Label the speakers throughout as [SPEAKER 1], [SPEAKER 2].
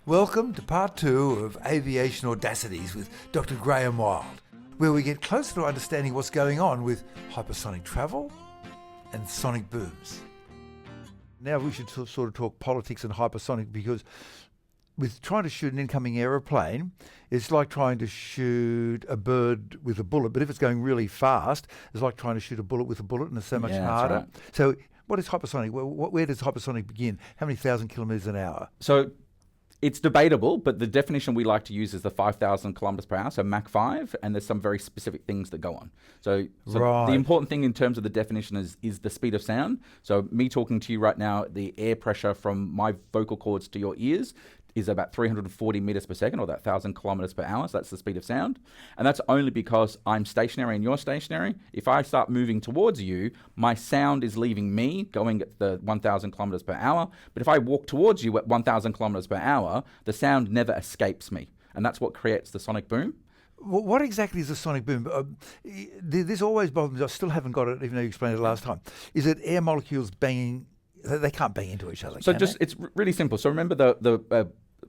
[SPEAKER 1] Welcome to part 2 of Aviation Audacities with Dr. Graham Wild, where we get closer to understanding what's going on with hypersonic travel and sonic booms. Now we should sort of talk politics and hypersonic, because with trying to shoot an incoming aeroplane, it's like trying to shoot a bird with a bullet, but if it's going really fast, it's like trying to shoot a bullet with a bullet, and it's so much harder.
[SPEAKER 2] Right.
[SPEAKER 1] So what is hypersonic? Where does hypersonic begin? How many thousand kilometres an hour?
[SPEAKER 2] So it's debatable, but the definition we like to use is the 5,000 kilometers per hour, so Mach 5, and there's some very specific things that go on. So
[SPEAKER 1] Right.
[SPEAKER 2] the important thing in terms of the definition is the speed of sound. So me talking to you right now, the air pressure from my vocal cords to your ears is about 340 meters per second, or that 1,000 kilometers per hour. So that's the speed of sound. And that's only because I'm stationary and you're stationary. If I start moving towards you, my sound is leaving me, going at the 1,000 kilometers per hour. But if I walk towards you at 1,000 kilometers per hour, the sound never escapes me. And that's what creates the sonic boom.
[SPEAKER 1] What exactly is a sonic boom? This always bothers me. I still haven't got it, even though you explained it last time. Is it air molecules banging? They can't bang into each other.
[SPEAKER 2] So
[SPEAKER 1] can they?
[SPEAKER 2] it's really simple. So remember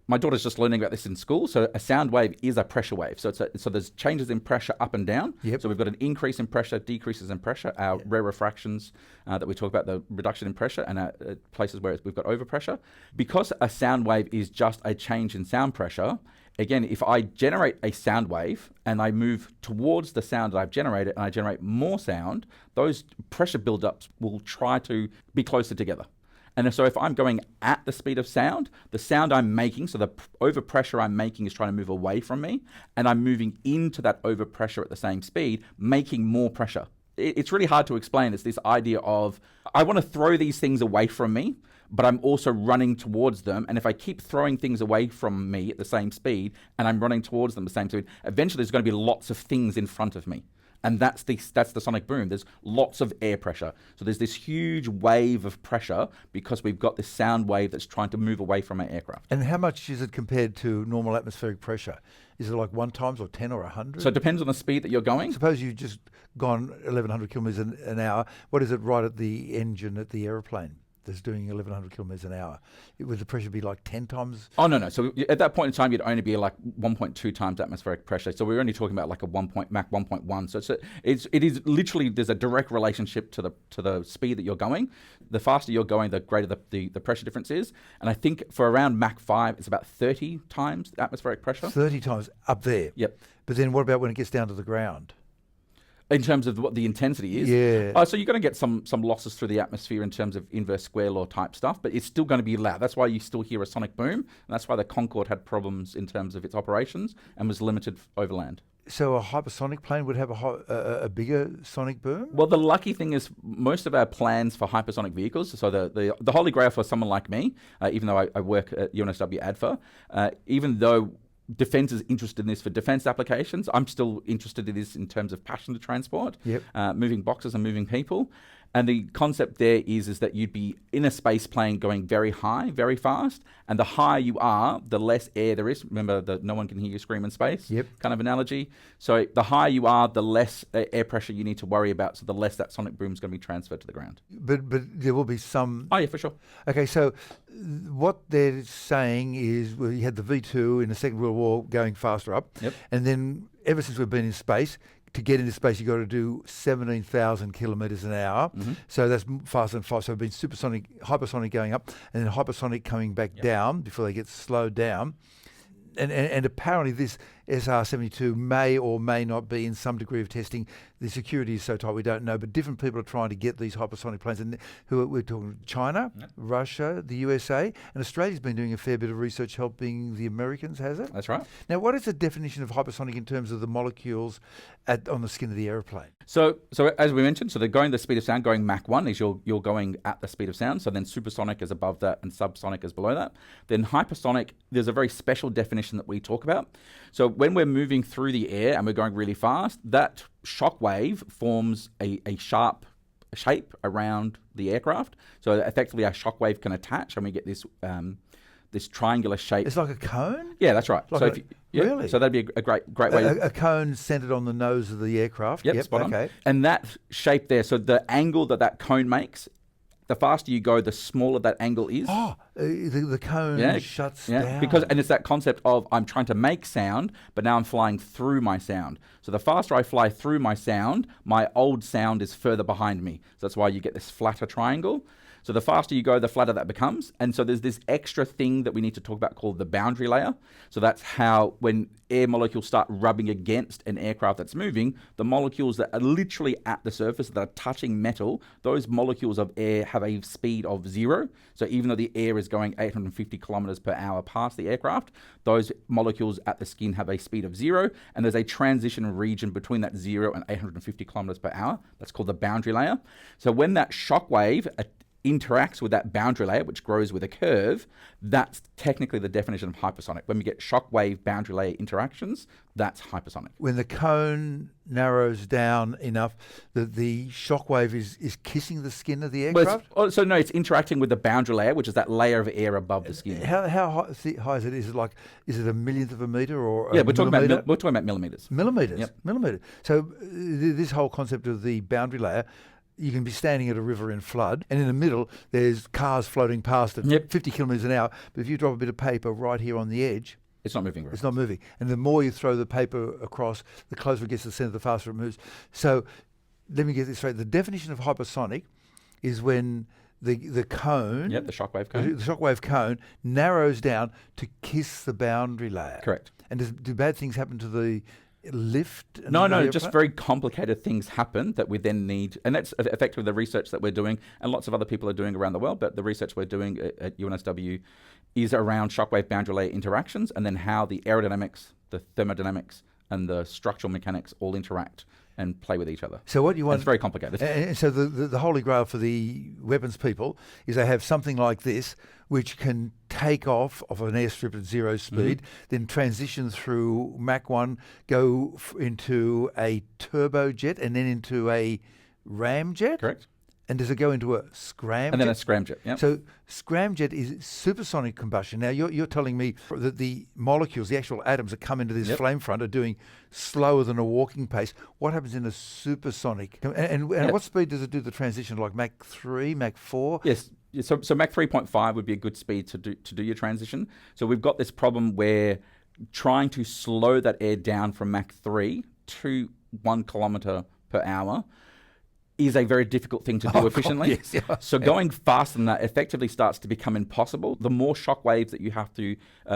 [SPEAKER 2] my daughter's just learning about this in school. So a sound wave is a pressure wave. So there's changes in pressure up and down.
[SPEAKER 1] Yep.
[SPEAKER 2] So we've got an increase in pressure, decreases in pressure. Our rarefactions that we talk about, the reduction in pressure, and places where we've got overpressure. Because a sound wave is just a change in sound pressure, again, if I generate a sound wave and I move towards the sound that I've generated and I generate more sound, those pressure buildups will try to be closer together. And so if I'm going at the speed of sound, the sound I'm making, so the overpressure I'm making is trying to move away from me, and I'm moving into that overpressure at the same speed, making more pressure. It's really hard to explain. It's this idea of, I want to throw these things away from me, but I'm also running towards them. And if I keep throwing things away from me at the same speed, and I'm running towards them at the same speed, eventually there's going to be lots of things in front of me. And that's the sonic boom. There's lots of air pressure. So there's this huge wave of pressure because we've got this sound wave that's trying to move away from our aircraft.
[SPEAKER 1] And how much is it compared to normal atmospheric pressure? Is it like 1 times or 10 or 100?
[SPEAKER 2] So it depends on the speed that you're going.
[SPEAKER 1] Suppose you've just gone 1,100 kilometres an hour. What is it right at the engine at the aeroplane that's doing 1,100 kilometres an hour? Would the pressure be like 10 times?
[SPEAKER 2] Oh, no. So at that point in time, you'd only be like 1.2 times atmospheric pressure. So we're only talking about like a Mach 1.1. So it is literally, there's a direct relationship to the speed that you're going. The faster you're going, the greater the pressure difference is. And I think for around Mach 5, it's about 30 times the atmospheric pressure.
[SPEAKER 1] 30 times up there?
[SPEAKER 2] Yep.
[SPEAKER 1] But then what about when it gets down to the ground?
[SPEAKER 2] In terms of what the intensity is?
[SPEAKER 1] Yeah.
[SPEAKER 2] So you're going to get some losses through the atmosphere in terms of inverse square law type stuff, but it's still going to be loud. That's why you still hear a sonic boom, and that's why the Concorde had problems in terms of its operations and was limited over land.
[SPEAKER 1] So a hypersonic plane would have a bigger sonic boom?
[SPEAKER 2] Well, the lucky thing is most of our plans for hypersonic vehicles, so the holy grail for someone like me, even though I work at UNSW ADFA, even though Defence is interested in this for defence applications, I'm still interested in this in terms of passenger transport, moving boxes and moving people. And the concept there is that you'd be in a space plane going very high, very fast, and the higher you are, the less air there is. Remember the no one can hear you scream in space kind of analogy. So the higher you are, the less air pressure you need to worry about, so the less that sonic boom is going to be transferred to the ground.
[SPEAKER 1] But there will be some...
[SPEAKER 2] Oh, yeah, for sure.
[SPEAKER 1] Okay, so what they're saying is, well, you had the V2 in the Second World War going faster up, and then ever since we've been in space, to get into space, you've got to do 17,000 kilometres an hour. So that's faster than 5. So it's been supersonic, hypersonic going up, and then hypersonic coming back down before they get slowed down. And apparently this SR-72 may or may not be in some degree of testing. The security is so tight we don't know, but different people are trying to get these hypersonic planes. And we're talking China, Russia, the USA, and Australia's been doing a fair bit of research helping the Americans, has it?
[SPEAKER 2] That's right.
[SPEAKER 1] Now, what is the definition of hypersonic in terms of the molecules on the skin of the aeroplane?
[SPEAKER 2] So as we mentioned, so they're going the speed of sound, going Mach 1 is you're going at the speed of sound. So then supersonic is above that and subsonic is below that. Then hypersonic, there's a very special definition that we talk about. So when we're moving through the air and we're going really fast, that shock wave forms a sharp shape around the aircraft. So effectively our shock wave can attach and we get this triangular shape.
[SPEAKER 1] It's like a cone?
[SPEAKER 2] Yeah, that's right.
[SPEAKER 1] Really?
[SPEAKER 2] So that'd be a great way.
[SPEAKER 1] A cone centered on the nose of the aircraft?
[SPEAKER 2] Yep, spot on. And that shape there, so the angle that cone makes the faster you go, the smaller that angle is.
[SPEAKER 1] Oh, the cone shuts down.
[SPEAKER 2] And it's that concept of I'm trying to make sound, but now I'm flying through my sound. So the faster I fly through my sound, my old sound is further behind me. So that's why you get this flatter triangle. So the faster you go, the flatter that becomes. And so there's this extra thing that we need to talk about called the boundary layer. So that's how when air molecules start rubbing against an aircraft that's moving, the molecules that are literally at the surface that are touching metal, those molecules of air have a speed of 0. So even though the air is going 850 kilometers per hour past the aircraft, those molecules at the skin have a speed of 0. And there's a transition region between that 0 and 850 kilometers per hour. That's called the boundary layer. So when that shock wave interacts with that boundary layer, which grows with a curve, that's technically the definition of hypersonic. When we get shock wave boundary layer interactions, that's hypersonic.
[SPEAKER 1] When the cone narrows down enough that the shock wave is kissing the skin of the aircraft?
[SPEAKER 2] It's interacting with the boundary layer, which is that layer of air above the skin.
[SPEAKER 1] How high is it? Is it a millionth of a meter or
[SPEAKER 2] we're talking about millimeters.
[SPEAKER 1] Millimeters.
[SPEAKER 2] Yep.
[SPEAKER 1] Millimeters. So this whole concept of the boundary layer, you can be standing at a river in flood, and in the middle, there's cars floating past at 50 kilometres an hour. But if you drop a bit of paper right here on the edge,
[SPEAKER 2] it's not moving.
[SPEAKER 1] It's not moving. And the more you throw the paper across, the closer it gets to the centre, the faster it moves. So let me get this straight. The definition of hypersonic is when the cone...
[SPEAKER 2] the shockwave cone.
[SPEAKER 1] The shockwave cone narrows down to kiss the boundary layer.
[SPEAKER 2] Correct.
[SPEAKER 1] And do bad things happen to the lift?
[SPEAKER 2] No, just very complicated things happen that we then need, and that's effectively the research that we're doing, and lots of other people are doing around the world, but the research we're doing at UNSW is around shockwave boundary layer interactions, and then how the aerodynamics, the thermodynamics, and the structural mechanics all interact and play with each other.
[SPEAKER 1] So what you want...
[SPEAKER 2] It's very complicated.
[SPEAKER 1] And so the holy grail for the weapons people is they have something like this, which can take off of an airstrip at 0 speed, then transition through Mach 1, go into a turbojet, and then into a ramjet?
[SPEAKER 2] Correct.
[SPEAKER 1] And does it go into a scramjet?
[SPEAKER 2] And then a scramjet, yeah.
[SPEAKER 1] So scramjet is supersonic combustion. Now, you're telling me that the molecules, the actual atoms that come into this flame front are doing slower than a walking pace. What happens in a supersonic? And what speed does it do the transition, like Mach 3, Mach 4?
[SPEAKER 2] Yes. So Mach 3.5 would be a good speed to do your transition. So we've got this problem where trying to slow that air down from Mach 3 to 1 kilometer per hour is a very difficult thing to do efficiently. So going faster than that effectively starts to become impossible. The more shock waves that you have to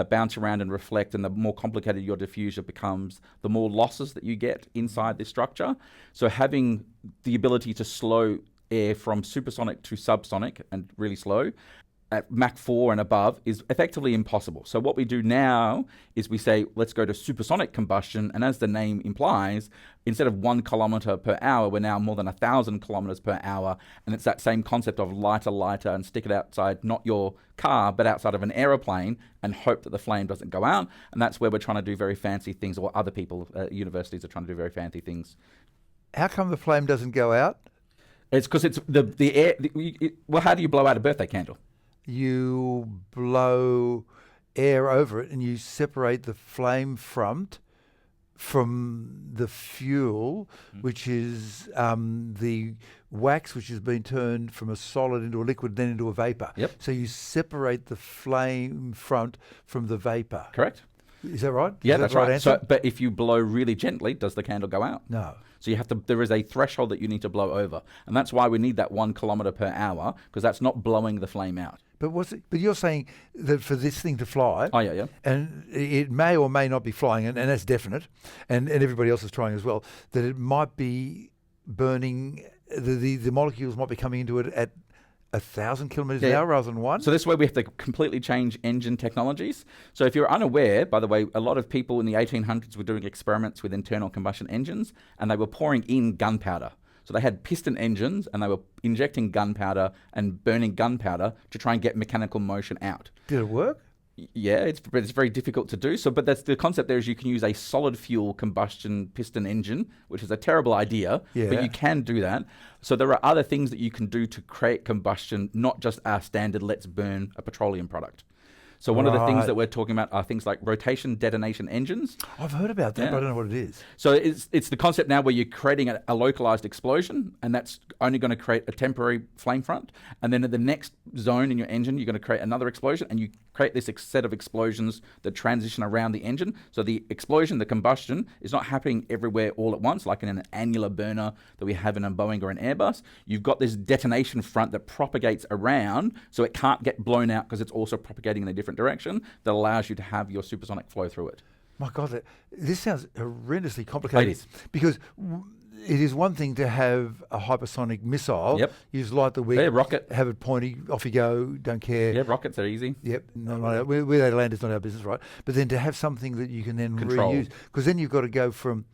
[SPEAKER 2] bounce around and reflect, and the more complicated your diffuser becomes, the more losses that you get inside this structure. So having the ability to slow air from supersonic to subsonic and really slow at Mach 4 and above is effectively impossible. So what we do now is we say, let's go to supersonic combustion. And as the name implies, instead of 1 kilometer per hour, we're now more than 1,000 kilometers per hour. And it's that same concept of lighter, and stick it outside, not your car, but outside of an aeroplane, and hope that the flame doesn't go out. And that's where we're trying to do very fancy things, or other people at universities are trying to do very fancy things.
[SPEAKER 1] How come the flame doesn't go out?
[SPEAKER 2] It's because it's the air. Well, how do you blow out a birthday candle?
[SPEAKER 1] You blow air over it and you separate the flame front from the fuel, which is the wax, which has been turned from a solid into a liquid, then into a vapor. So you separate the flame front from the vapor.
[SPEAKER 2] Correct.
[SPEAKER 1] Is that right?
[SPEAKER 2] Yeah, that's right. So, but if you blow really gently, does the candle go out?
[SPEAKER 1] No.
[SPEAKER 2] So you have to. There is a threshold that you need to blow over, and that's why we need that 1 kilometer per hour, because that's not blowing the flame out.
[SPEAKER 1] But But you're saying that for this thing to fly,
[SPEAKER 2] and
[SPEAKER 1] it may or may not be flying, and that's definite, and everybody else is trying as well, that it might be burning. The molecules might be coming into it at 1,000 kilometers an hour rather than 1.
[SPEAKER 2] So this way we have to completely change engine technologies. So if you're unaware, by the way, a lot of people in the 1800s were doing experiments with internal combustion engines, and they were pouring in gunpowder. So they had piston engines, and they were injecting gunpowder and burning gunpowder to try and get mechanical motion out.
[SPEAKER 1] Did it work?
[SPEAKER 2] Yeah, it's very difficult to do. So, but that's the concept there is you can use a solid fuel combustion piston engine, which is a terrible idea, but you can do that. So there are other things that you can do to create combustion, not just our standard let's burn a petroleum product. So one of the things that we're talking about are things like rotation detonation engines.
[SPEAKER 1] I've heard about that, but I don't know what it is.
[SPEAKER 2] So it's the concept now where you're creating a localized explosion, and that's only going to create a temporary flame front. And then in the next zone in your engine, you're going to create another explosion, and you create this set of explosions that transition around the engine. So the explosion, the combustion, is not happening everywhere all at once, like in an annular burner that we have in a Boeing or an Airbus. You've got this detonation front that propagates around, so it can't get blown out because it's also propagating in a different direction, that allows you to have your supersonic flow through it.
[SPEAKER 1] My God, this sounds horrendously complicated.
[SPEAKER 2] It is.
[SPEAKER 1] Because it is one thing to have a hypersonic missile.
[SPEAKER 2] Yep.
[SPEAKER 1] You just light the wick,
[SPEAKER 2] rocket.
[SPEAKER 1] have it pointy, off you go, don't care.
[SPEAKER 2] Yeah, rockets are easy.
[SPEAKER 1] Yep. Where they land is not our business, right? But then to have something that you can then
[SPEAKER 2] Control.
[SPEAKER 1] reuse. Because then you've got to go from...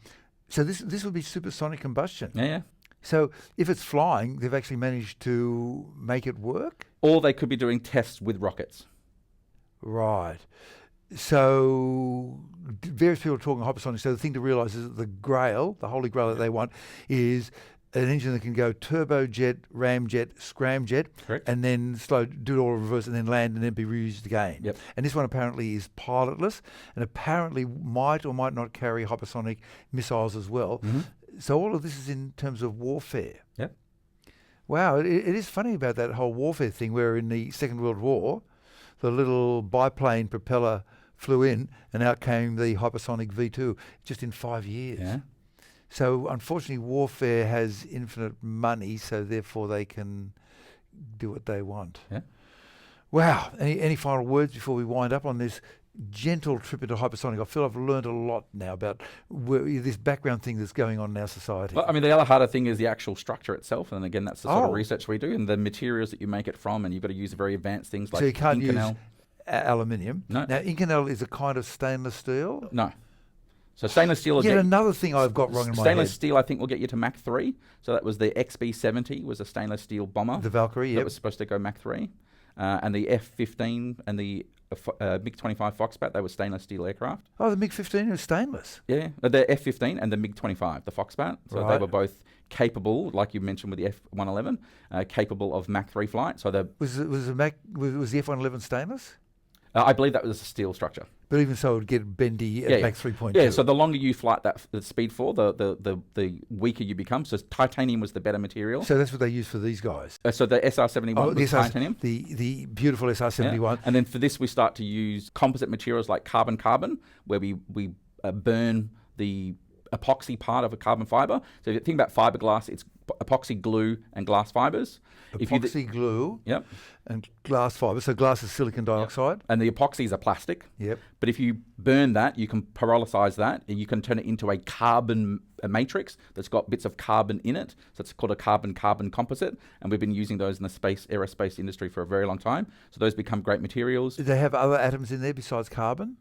[SPEAKER 1] So this would be supersonic combustion.
[SPEAKER 2] Yeah.
[SPEAKER 1] So if it's flying, they've actually managed to make it work?
[SPEAKER 2] Or they could be doing tests with rockets.
[SPEAKER 1] Right. So various people are talking hypersonic. So the thing to realise is that the grail, the holy grail that they want, is an engine that can go turbojet, ramjet, scramjet,
[SPEAKER 2] Correct.
[SPEAKER 1] and then do it all in reverse and then land and then be reused again.
[SPEAKER 2] Yep.
[SPEAKER 1] And this one apparently is pilotless and apparently might or might not carry hypersonic missiles as well.
[SPEAKER 2] Mm-hmm.
[SPEAKER 1] So all of this is in terms of warfare.
[SPEAKER 2] Yep.
[SPEAKER 1] Wow, it is funny about that whole warfare thing where in the Second World War, the little biplane propeller flew in and out came the hypersonic V2 just in 5 years.
[SPEAKER 2] Yeah.
[SPEAKER 1] So unfortunately warfare has infinite money, so therefore they can do what they want.
[SPEAKER 2] Yeah.
[SPEAKER 1] Wow. Any final words before we wind up on this gentle trip into hypersonic? I feel I've learned a lot now about this background thing that's going on in our society.
[SPEAKER 2] Well, I mean, the other harder thing is the actual structure itself, and again, that's the sort of research we do, and the materials that you make it from, and you've got to use very advanced things like
[SPEAKER 1] so you can't
[SPEAKER 2] Inconel.
[SPEAKER 1] use aluminium.
[SPEAKER 2] No.
[SPEAKER 1] Now, Inconel is a kind of stainless steel.
[SPEAKER 2] No. So stainless steel...
[SPEAKER 1] Yet another thing I've got wrong in my head.
[SPEAKER 2] Stainless steel, I think, will get you to Mach 3. So that was the XB-70, was a stainless steel bomber.
[SPEAKER 1] The Valkyrie,
[SPEAKER 2] That was supposed to go Mach 3. And the F-15 and the MiG-25 Foxbat, they were stainless steel aircraft.
[SPEAKER 1] Oh, the MiG-15 was stainless.
[SPEAKER 2] Yeah, the F-15 and the MiG-25, the Foxbat. So they were both capable, like you mentioned with the F-111, capable of Mach 3 flight. So
[SPEAKER 1] was the F-111 stainless?
[SPEAKER 2] I believe that was a steel structure.
[SPEAKER 1] But even so, it would get bendy at Mach 3.2.
[SPEAKER 2] Yeah, so the longer you flight the speed for, the weaker you become. So titanium was the better material.
[SPEAKER 1] So that's what they use for these guys.
[SPEAKER 2] So the SR-71 was titanium.
[SPEAKER 1] The beautiful SR-71.
[SPEAKER 2] Yeah. And then for this, we start to use composite materials like carbon-carbon, where we burn the epoxy part of a carbon fiber. So if you think about fiberglass, it's epoxy glue and glass fibers.
[SPEAKER 1] Epoxy glue
[SPEAKER 2] yep.
[SPEAKER 1] and glass fiber. So glass is silicon dioxide.
[SPEAKER 2] Yep. And the epoxies are plastic.
[SPEAKER 1] Yep.
[SPEAKER 2] But if you burn that, you can pyrolyze that, and you can turn it into a carbon matrix that's got bits of carbon in it. So it's called a carbon-carbon composite. And we've been using those in the aerospace industry for a very long time. So those become great materials.
[SPEAKER 1] Do they have other atoms in there besides carbon?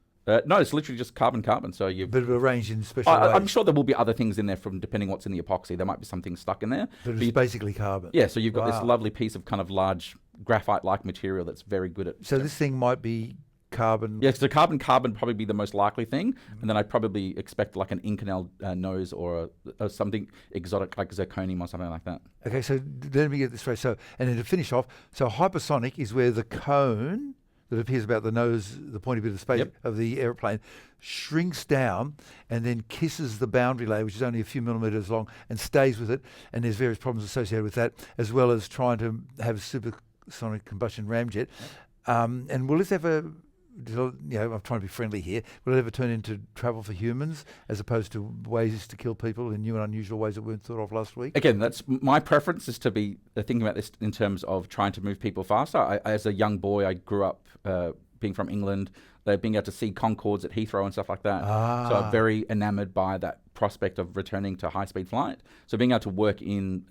[SPEAKER 2] No, it's literally just carbon-carbon. So you've
[SPEAKER 1] but arranged in special ways.
[SPEAKER 2] I'm sure there will be other things in there from depending what's in the epoxy. There might be something stuck in there.
[SPEAKER 1] But it's basically carbon.
[SPEAKER 2] Yeah, so you've got this lovely piece of kind of large graphite-like material that's very good at...
[SPEAKER 1] So this thing might be carbon...
[SPEAKER 2] Yeah, so carbon probably be the most likely thing. And then I'd probably expect like an Inconel nose or something exotic like zirconium or something like that.
[SPEAKER 1] Okay, so let me get this straight. So, and then to finish off, so hypersonic is where the cone... that appears about the nose, the pointy bit of space of the airplane, shrinks down and then kisses the boundary layer, which is only a few millimeters long, and stays with it. And there's various problems associated with that, as well as trying to have supersonic combustion ramjet. And will this ever, I'm trying to be friendly here, will it ever turn into travel for humans as opposed to ways to kill people in new and unusual ways that weren't thought of last week?
[SPEAKER 2] Again, that's my preference, is to be thinking about this in terms of trying to move people faster. As a young boy, I grew up being from England, being able to see Concords at Heathrow and stuff like that. So I'm very enamored by that prospect of returning to high-speed flight. So being able to work in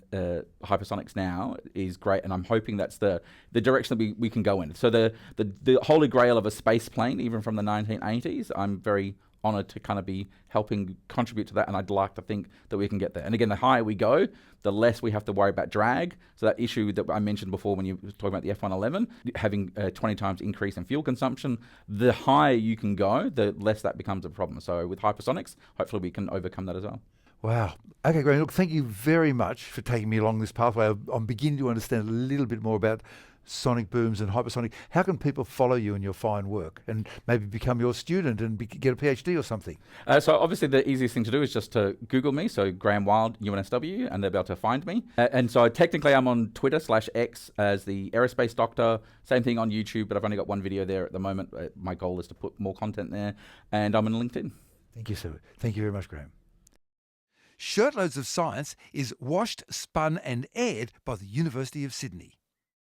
[SPEAKER 2] hypersonics now is great, and I'm hoping that's the direction that we can go in. So the holy grail of a space plane, even from the 1980s, I'm very honoured to kind of be helping contribute to that, and I'd like to think that we can get there. And again, the higher we go, the less we have to worry about drag. So that issue that I mentioned before when you were talking about the F-111, having a 20 times increase in fuel consumption, the higher you can go, the less that becomes a problem. So with hypersonics, hopefully we can overcome that as well.
[SPEAKER 1] Wow. Okay, Graham, look, thank you very much for taking me along this pathway. I'm beginning to understand a little bit more about sonic booms and hypersonic. How can people follow you in your fine work and maybe become your student and get a PhD or something?
[SPEAKER 2] So obviously the easiest thing to do is just to Google me, so Graham Wild, UNSW, and they'll be able to find me. And so technically I'm on Twitter/X as the Aerospace Doctor. Same thing on YouTube, but I've only got one video there at the moment. My goal is to put more content there. And I'm on LinkedIn.
[SPEAKER 1] Thank you, sir. Thank you very much, Graham. Shirtloads of Science is washed, spun and aired by the University of Sydney.